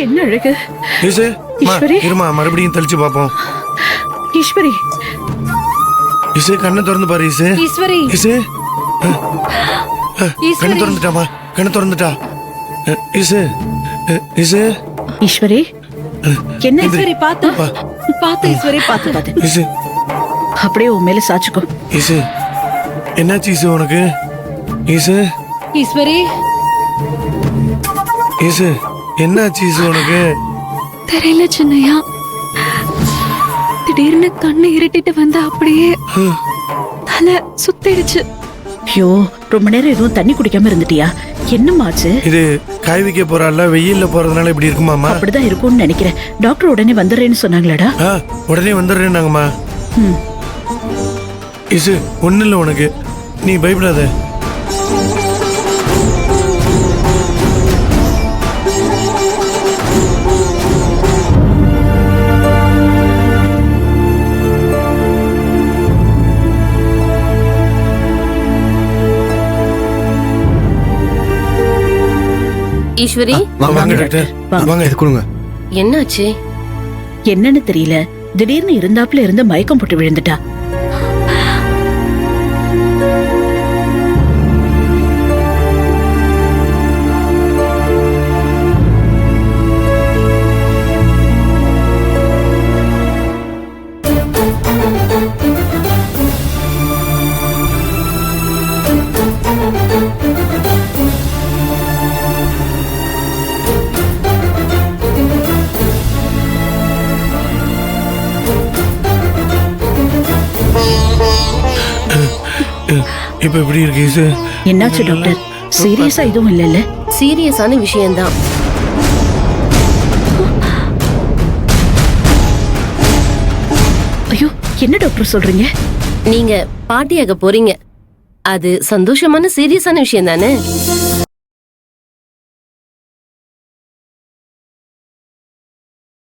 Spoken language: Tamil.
என்ன அழகு. ஈசு ஈஸ்வரி. இருமா மறுபடியும் தெளிச்சு பாப்போம். ஈஸ்வரி. ஈசு கண்ணை திறந்து பாரு ஈசு. ஈஸ்வரி. ஈசு கண்ணு திறந்துட்டாமா, கண்ணு திறந்துட்டா. ஈசு ஈசு. ஈஸ்வரி என்ன ஈஸ்வரி? பாத்து பாத்து ஈஸ்வரி, பாத்து பாத்து. ஈசு அப்படியே உன் மேல சாச்சுக்கோ. ஈசு என்னாச்சு ஈசு உனக்கு? ஈசு ஈஸ்வரி. ஈசு என்னாச்சு ஈசு உனக்கு? தெரியல சின்னையா, திடீர்னு கண்ணு இருட்டிட்டு வந்த அப்படியே தலை சுத்திடுச்சு. ஐயோ, ரொம்ப நேரம் எதுவும் தண்ணி குடிக்காம இருந்துட்டியா? என்னமாச்சு? இது காய் வைக்க போறாள்ல, வெயில்ல போறதுனால இப்படி இருக்குமாமா? அப்படிதான் இருக்கும்னு நினைக்கிறேன். டாக்டர் உடனே வந்துடுறேன்னு சொன்னாங்களாடா? உடனே வந்துடுறேன்னாங்கம்மா. இசு ஒண்ணு இல்ல உனக்கு, நீ பயப்படாத. ஈஸ்வரி, வாங்க டாக்டர், வாங்க இது கொடுங்க. என்னாச்சு? என்னன்னு தெரியல, திடீர்னு இருந்தாப்புல இருந்து மயக்கம் போட்டு விழுந்துட்டா. இப்ப எப்படி இருக்கு ஈசு? என்னாச்சு டாக்டர்? சீரியஸா எதுவும் இல்லல்ல? சீரியஸான விஷயம்தான். ஐயோ, என்ன டாக்டர் சொல்றீங்க? நீங்க பாட்டியாக போறீங்க. அது சந்தோஷமான சீரியஸான விஷயம் தானே?